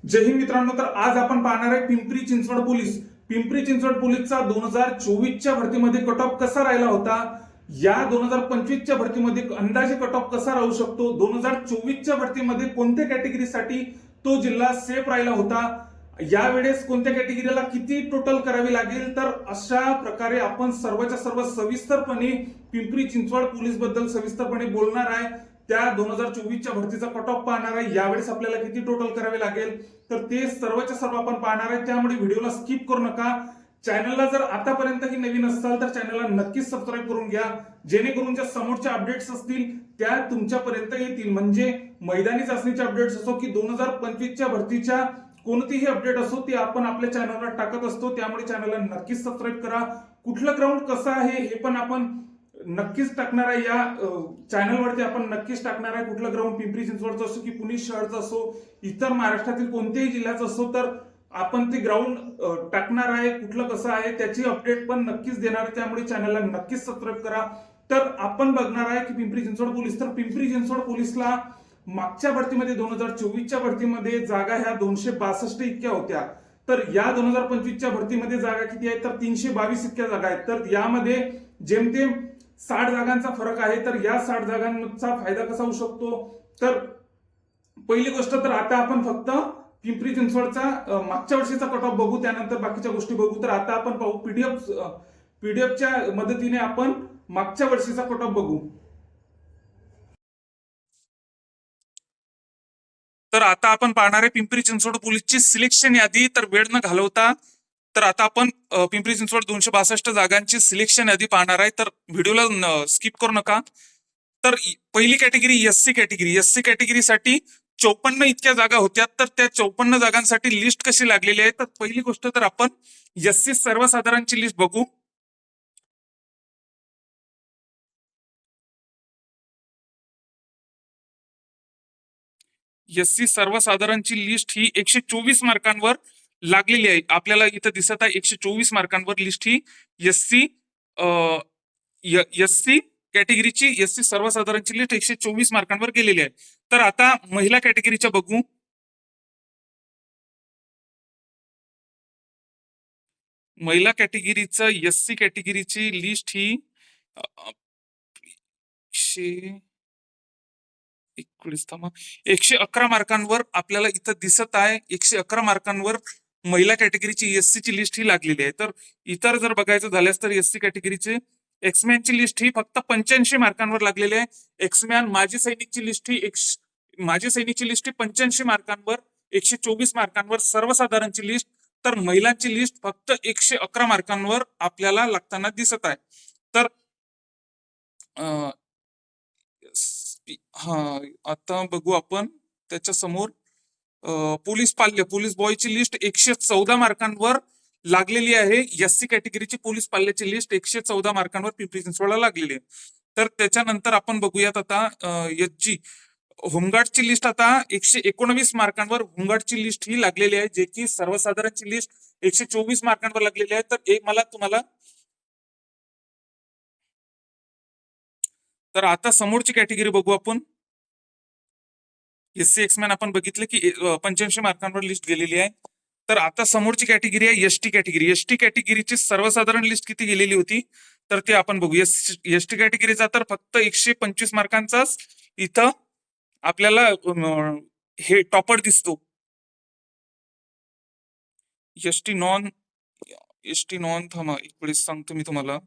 जय हिंद मित्रांनो. तर आज आपण पाहणार आहे पिंपरी चिंचवड पोलीस. पिंपरी चिंचवड पोलीसचा 2024च्या भरतीमध्ये कट ऑफ कसा राहिला होता, या 2025च्या भरतीमध्ये अंदाजे कट ऑफ कसा राहू शकतो, 2024च्या भरतीमध्ये कोणत्या कॅटेगरीसाठी तो जिल्हा सेफ राहिला होता, यावेळेस कोणत्या कॅटेगरीला किती टोटल करावी लागेल, तर अशा प्रकारे आपण सर्वच्या सर्व सविस्तरपणे पिंपरी चिंचवड पोलीस बद्दल सविस्तरपणे बोलणार आहे. त्या 2024च्या भरतीचा कट ऑफ पाहणार आहे. यावेळेस आपल्याला किती टोटल करावे लागेल, तर ते सर्वच्या सर्व आपण पाहणार आहे. त्यामुळे व्हिडिओला स्किप करू नका. चॅनलला जर आतापर्यंतही नवीन असाल तर चॅनलला नक्कीच सबस्क्राईब करून घ्या, जेणेकरून ज्या समोरच्या अपडेट्स असतील त्या तुमच्यापर्यंत येतील. म्हणजे मैदानी चाचणीचे अपडेट्स असो की 2025च्या भरतीच्या कोणतीही अपडेट असो, ती आपण आपल्या चॅनलवर टाकत असतो. त्यामुळे चॅनलला नक्कीच सबस्क्राईब करा. कुठलं ग्राउंड कसं आहे हे पण आपण नक्कीच टाकणार आहे. या चॅनलवरती आपण नक्कीच टाकणार आहे. कुठलं ग्राउंड पिंपरी चिंचवडचं असो की पुणे शहरचं असो, इतर महाराष्ट्रातील कोणत्याही जिल्ह्याचं असो, तर आपण ते ग्राउंड टाकणार आहे. कुठलं कसं आहे त्याची अपडेट पण नक्कीच देणार आहे. त्यामुळे चॅनलला नक्कीच सबस्क्राईब करा. तर आपण बघणार आहे की पिंपरी चिंचवड पोलीस, तर पिंपरी चिंचवड पोलीसला मागच्या भरतीमध्ये 2024च्या भरतीमध्ये जागा ह्या 262 इतक्या होत्या. तर या 2025च्या भरतीमध्ये जागा किती आहेत, तर 322 इतक्या जागा आहेत. तर यामध्ये जेमतेम 60 जागांचा फरक आहे. तर या 60 जागांचा फायदा कसा होऊ शकतो, तर पहिली गोष्ट, तर आता आपण फक्त पिंपरी चिंचवडचा मागच्या वर्षीचा कट ऑफ बघू, त्यानंतर बाकीच्या गोष्टी बघू. तर आता आपण पाहू पीडीएफच्या मदतीने आपण मागच्या वर्षीचा कट ऑफ बघू. तर आता आपण पाहणार आहे पिंपरी चिंचवड पोलीसची सिलेक्शन यादी. तर वेळ न घालवता तर आता आपण पिंपरी चिंचवड 262 जागांची सिलेक्शन यादी पाहणार आहे. तर व्हिडिओला स्किप करू नका. तर पहिली कॅटेगरी एससी कॅटेगरी. एससी कॅटेगरीसाठी 54 इतक्या जागा होत्या. तर त्या 54 जागांसाठी लिस्ट कशी लागलेली आहे, तर पहिली गोष्ट, तर आपण एससी सर्वसाधारणची लिस्ट बघू. एससी सर्वसाधारणची लिस्ट ही 124 मार्कांवर लागलेली आहे. आपल्याला इथं दिसत आहे 124 मार्कांवर लिस्ट ही एससी एससी कॅटेगरीची, एससी सर्वसाधारणची लिस्ट 124 मार्कांवर गेलेली आहे. तर आता महिला कॅटेगरीच्या बघू. महिला कॅटेगरीचं एससी कॅटेगरीची लिस्ट ही 111 मार्कांवर आपल्याला इथं दिसत आहे. 111 मार्कांवर महिला कॅटेगरीची एससी ची लिस्ट ही लागलेली आहे. तर इतर जर बघायचं झाल्यास तर एससी कॅटेगरीचे एक्समॅनची लिस्ट ही फक्त 85 मार्कांवर लागलेली आहे. एक्समॅन माजी सैनिकची लिस्ट ही माजी सैनिकची लिस्ट ही 85 मार्कांवर, 124 मार्कांवर सर्वसाधारणची लिस्ट. तर महिलांची लिस्ट फक्त 111 मार्कांवर आपल्याला लागताना दिसत आहे. तर हा, आता बघू आपण त्याच्या समोर पोलीस पाल्य, पोलीस बॉयची लिस्ट 114 मार्कांवर लागलेली आहे. एससी कॅटेगरीची पोलीस पाल्याची लिस्ट 114 मार्कांवर पिंपरी चिंचवडला लागलेली आहे. तर त्याच्यानंतर आपण बघूयात आता याची होमगार्डची लिस्ट. आता 119 मार्कांवर होमगार्डची लिस्ट ही लागलेली आहे, जे की सर्वसाधारणची लिस्ट 124 मार्कांवर लागलेली आहे. तर एक मला तुम्हाला, तर आता समोरची कॅटेगरी बघू आपण. एससी एक्समॅन आपण बघितलं की 85 मार्कांवर लिस्ट गेलेली आहे. तर आता समोरची कॅटेगरी आहे एसटी कॅटेगरी. एसटी कॅटेगरीची सर्वसाधारण लिस्ट किती गेलेली होती, तर ते आपण बघू. एसटी कॅटेगरीचा तर फक्त 125 मार्कांचाच इथं आपल्याला हे टॉपर दिसतो. एसटी नॉन थांबा एक वेळेस सांगतो मी तुम्हाला.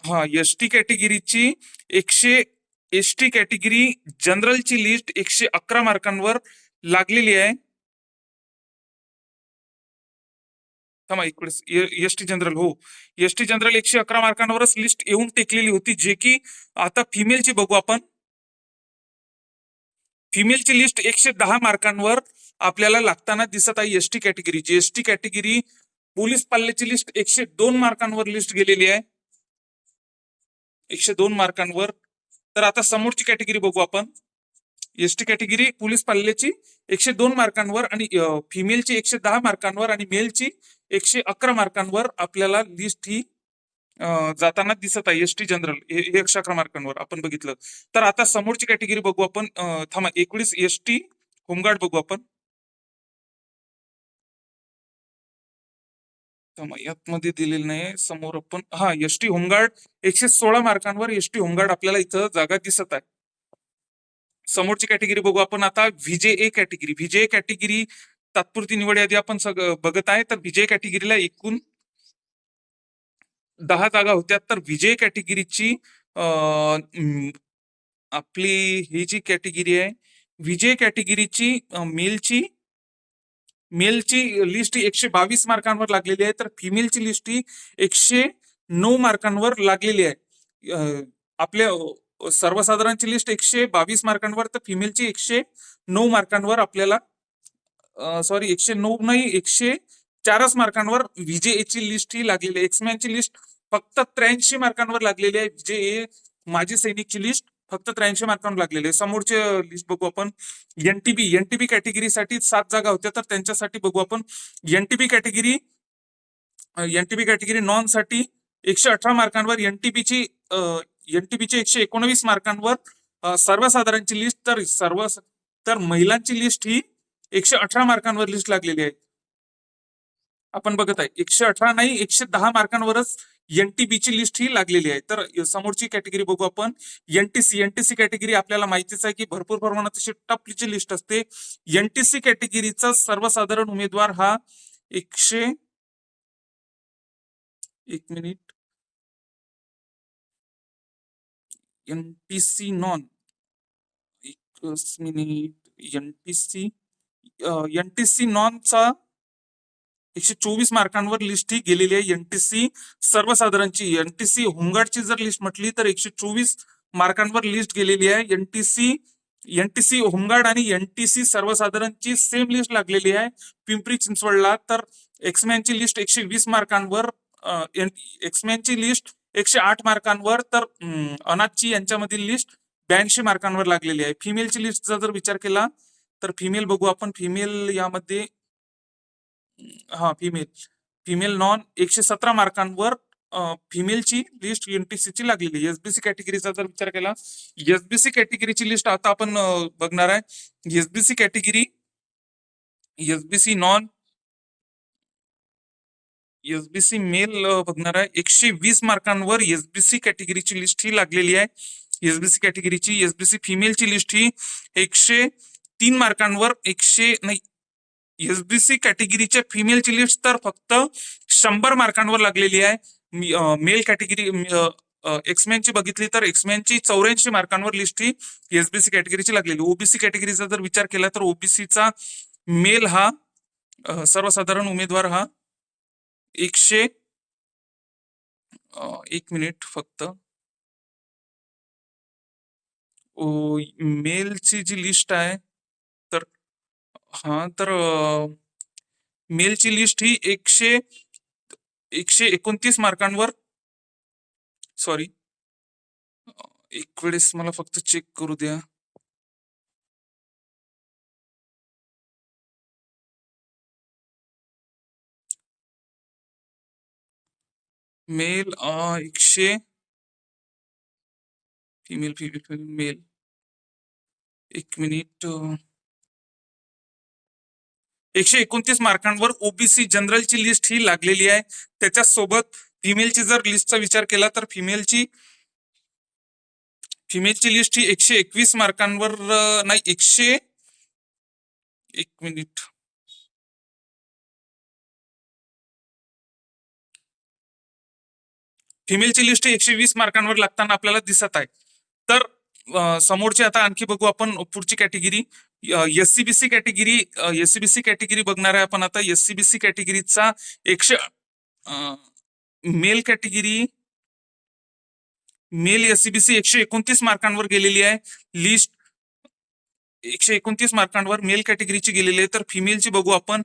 हा, एसटी कॅटेगरीची एसटी कॅटेगरी जनरलची लिस्ट 111 मार्कांवर लागलेली आहे. थांबा एक वेळेस, एसटी जनरल, हो, एसटी जनरल 111 मार्कांवरच लिस्ट येऊन टेकलेली होती. जे की आता फिमेलची बघू आपण. फिमेलची लिस्ट 110 मार्कांवर आपल्याला लागताना दिसत आहे एसटी कॅटेगरीची. एसटी कॅटेगरी पोलीस पाल्याची लिस्ट 102 मार्कांवर लिस्ट गेलेली आहे, 102 मार्कांवर. तर आता समोरची कॅटेगरी बघू आपण. एसटी कॅटेगरी पोलीस पाल्याची 102 मार्कांवर आणि फिमेलची 110 मार्कांवर आणि मेलची 111 मार्कांवर आपल्याला लिस्ट ही जाताना दिसत आहे. एसटी जनरल हे 111 मार्कांवर आपण बघितलं. तर आता समोरची कॅटेगरी बघू आपण. थांबा 19 एसटी होमगार्ड बघू आपण. यात मध्ये दिलेलं नाही समोर आपण एसटी होमगार्ड 116 मार्कांवर एसटी होमगार्ड आपल्याला इथं जागा दिसत आहे. समोरची कॅटेगरी बघू आपण आता. व्हीजे कॅटेगरी तात्पुरती निवड यादी आपण बघत आहे. तर व्हीजे कॅटेगरीला एकूण 10 जागा होत्या. तर व्हीजे कॅटेगरीची आपली ही जी कॅटेगरी आहे व्हीजे कॅटेगरीची मेलची लिस्ट ही 122 मार्कांवर लागलेली आहे. तर फिमेलची लिस्ट ही 109 मार्कांवर लागलेली आहे. आपल्या सर्वसाधारणची लिस्ट 122 मार्कांवर, तर फिमेलची 109 मार्कांवर आपल्याला 109 नाही 104 मार्कांवर व्हीजेची लिस्ट ही लागलेली आहे. एक्समॅनची लिस्ट फक्त 83 मार्कांवर लागलेली आहे. व्हीजे माजी सैनिकची लिस्ट फक्त 83 मार्कांवर लागलेली आहे. समोरचे लिस्ट बघू आपण. एनटीबी कॅटेगरीसाठी 7 जागा होत्या. तर त्यांच्यासाठी बघू आपण. एनटीबी कॅटेगरी नॉन साठी 118 मार्कांवर, एनटीबीची 119 मार्कांवर सर्वसाधारणची लिस्ट, तर महिलांची लिस्ट ही 118 मार्कांवर लिस्ट लागलेली आहे. आपण बघत आहे 118 नाही 110 मार्कांवरच एनटीबीची लिस्ट ही लागलेली आहे. तर समोरची कॅटेगरी बघू आपण. एनटीसी कॅटेगरी आपल्याला माहितीच आहे की भरपूर प्रमाणात अशी टपची लिस्ट असते. एनटीसी कॅटेगरीचा सर्वसाधारण उमेदवार हा 1 minute NTC non 1 minute NTC नॉनचा 124 मार्कांवर लिस्ट ही गेलेली आहे. एनटीसी सर्वसाधारणची, एनटीसी होमगार्डची जर लिस्ट म्हटली तर 124 मार्कांवर लिस्ट गेलेली आहे. एनटीसी होमगार्ड आणि एनटीसी सर्वसाधारणची सेम लिस्ट लागलेली आहे पिंपरी चिंचवडला. तर एक्समॅनची लिस्ट 120 मार्कांवर, एक्समॅनची लिस्ट 108 मार्कांवर, तर अनाथची यांच्यामधील लिस्ट 82 मार्कांवर लागलेली आहे. फिमेलची लिस्टचा जर विचार केला तर फिमेल बघू आपण. फिमेल यामध्ये फिमेल नॉन 117 मार्कांवर फिमेलची लिस्ट एनटीसीची लागलेली. एसबीसी कॅटेगरीचा जर विचार केला, एसबीसी कॅटेगरीची लिस्ट आता आपण बघणार आहे. एसबीसी कॅटेगरी एसबीसी मेल बघणार आहे. 120 मार्कांवर एसबीसी कॅटेगरीची लिस्ट ही लागलेली आहे. एसबीसी कॅटेगरीची एसबीसी फिमेलची लिस्ट ही 103 मार्कांवर एसबीसी कॅटेगरीच्या फिमेलची लिस्ट तर फक्त 100 मार्कांवर लागलेली आहे. मेल कॅटेगरी एक्समॅनची बघितली तर एक्समॅनची 84 मार्कांवर लिस्ट ही एसबीसी कॅटेगरीची लागलेली. ओबीसी कॅटेगरीचा जर विचार केला तर ओबीसीचा मेल हा सर्वसाधारण उमेदवार हा 1 मिनिट फक्त मेलची जी लिस्ट आहे तर मेलची लिस्ट ही 129 मार्कांवर, एक वेळेस मला फक्त चेक करू द्या. मेल फिमेल मेल 1 मिनिट 129 मार्कांवर ओबीसी जनरलची लिस्ट ही लागलेली आहे. त्याच्यासोबत फिमेलची जर लिस्टचा विचार केला तर फिमेलची लिस्ट ही 121 मार्कांवर नाही 1 मिनिट फिमेलची लिस्ट ही 120 मार्कांवर लागताना आपल्याला दिसत आहे. तर समोरची आता आणखी बघू आपण. पुढची कॅटेगरी एससीबीसी कॅटेगरी बघणार आहे आपण आता. एससीबीसी कॅटेगरीचा मेल एससीबीसी 129 मार्कांवर गेलेली आहे लिस्ट. 129 मार्कांवर मेल कॅटेगरीची गेलेली आहे. तर फिमेलची बघू आपण.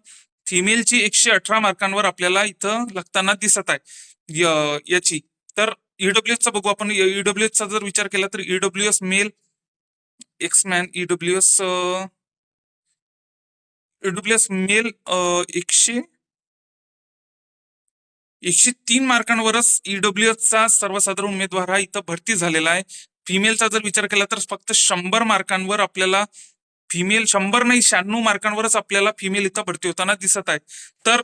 फिमेलची 118 मार्कांवर आपल्याला इथं लागताना दिसत आहे याची. तर ईडब्ल्यूएसचा बघू आपण. ईडब्ल्यूएसचा जर विचार केला तर ईडब्ल्यूएस मेल एक्समॅन ईडब्ल्यूएस मेल 103 मार्कांवरच ईडब्ल्यूएसचा सर्वसाधारण उमेदवार हा इथं भरती झालेला आहे. फिमेलचा जर विचार केला तर फक्त 100 मार्कांवर आपल्याला फिमेल 100 नाही 96 मार्कांवरच आपल्याला फिमेल इथं भरती होताना दिसत आहे. तर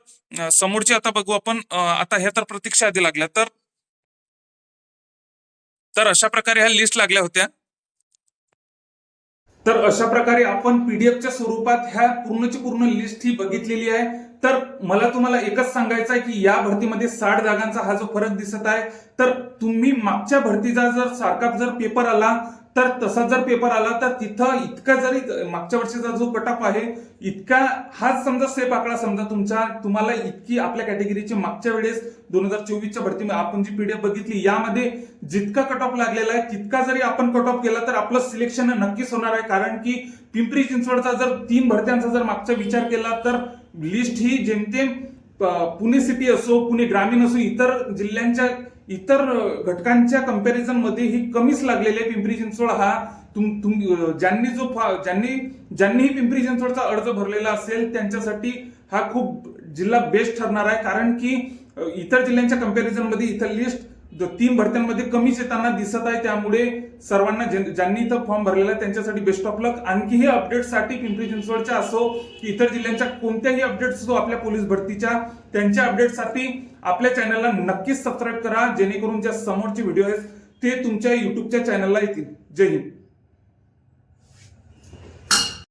समोरची आता बघू आपण. आता ह्या तर प्रतीक्षा आधी लागल्या. तर अशा प्रकारे ह्या लिस्ट लागल्या होत्या. तर अशा प्रकारे आपण पीडीएफच्या स्वरूपात ह्या पूर्णची पूर्ण लिस्ट ही बघितलेली आहे. तर मला तुम्हाला एकच सांगायचं आहे की या भरतीमध्ये 60 जागांचा हा जो फरक दिसत आहे, तर तुम्ही मागच्या भरतीचा जर सारखा जर पेपर आला, तर तसा जर पेपर आला तर तिथं इतका जरी मागच्या वर्षीचा जो कटअप आहे इतका हाच समजा सेफ आकडा समजा तुम्हाला इतकी आपल्या कॅटेगरीची मागच्या वेळेस 2024च्या भरती आपण जी पीडीएफ बघितली यामध्ये जितका कटऑफ लागलेला आहे तितका जरी आपण कटऑफ केला तर आपलं सिलेक्शन नक्कीच होणार आहे. कारण की पिंपरी चिंचवडचा जर 3 भरत्यांचा जर मागचा विचार केला तर लिस्ट ही जेमतेम पुणे सिटी असो, पुणे ग्रामीण असो, इतर जिल्ह्यांच्या इतर घटकांच्या कंपॅरिझन मध्ये ही कमीच लागलेली आहे. पिंपरी चिंचवड हा ज्यांनी पिंपरी चिंचवडचा अर्ज भरलेला असेल त्यांच्यासाठी हा खूप जिल्हा बेस्ट ठरणार आहे. कारण की इतर जिल्ह्यांच्या कंपॅरिझन मध्ये इथं लिस्ट 3 भरत्यांमध्ये कमीच येताना दिसत आहे. त्यामुळे सर्वांना ज्यांनी इथं फॉर्म भरलेला आहे त्यांच्यासाठी बेस्ट ऑफ लक. आणखीही अपडेटसाठी पिंपरी चिंचवडच्या असो की इतर जिल्ह्यांच्या कोणत्याही अपडेट्स असो आपल्या पोलीस भरतीच्या, त्यांच्या अपडेटसाठी आपल्या चॅनलला नक्कीच सबस्क्राईब करा, जेणेकरून ज्या समोरचे व्हिडिओ आहेत ते तुमच्या युट्यूबच्या चॅनलला येतील. जय हिंद.